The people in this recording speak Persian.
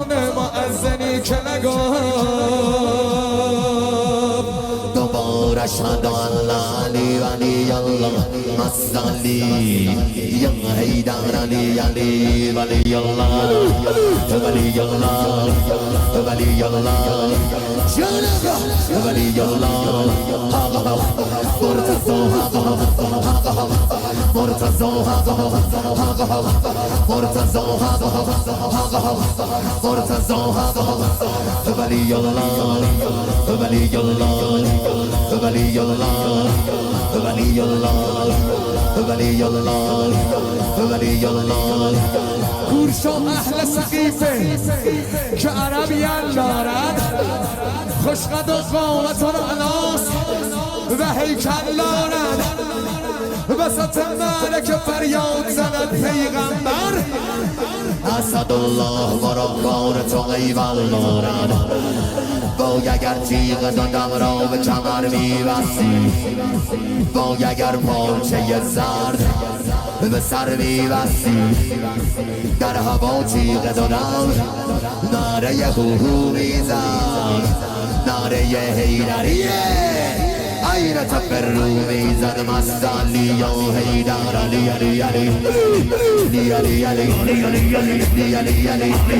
مؤذنی که نگفت دوباره اشهد ان لا علی ولی الله مصلی یا حیدر علی علی ولی الله ولی الله ولی الله جانب ولی الله مرتضی مرتضی مرتضی مرتضی ولی الله ولی الله ولی الله ولی الله ولی الله ولی الله کورشو اهل سقیفه که عربیان دارد خوشقد و قامت و اناس و هیکل دارد وسط ملک فریاد زند پیغمبر اسد الله مرغان تو قیبل دارد وای اگر تیغ دادم را به کمر می‌بستی وای اگر پارچه زرد به سر می‌بستی در هوا تیغ دادم نعره هوهو میزد نعره حیدریه این تفرو میزد مستعلی یا حیدر علی علی علی علی علی علی علی علی علی علی علی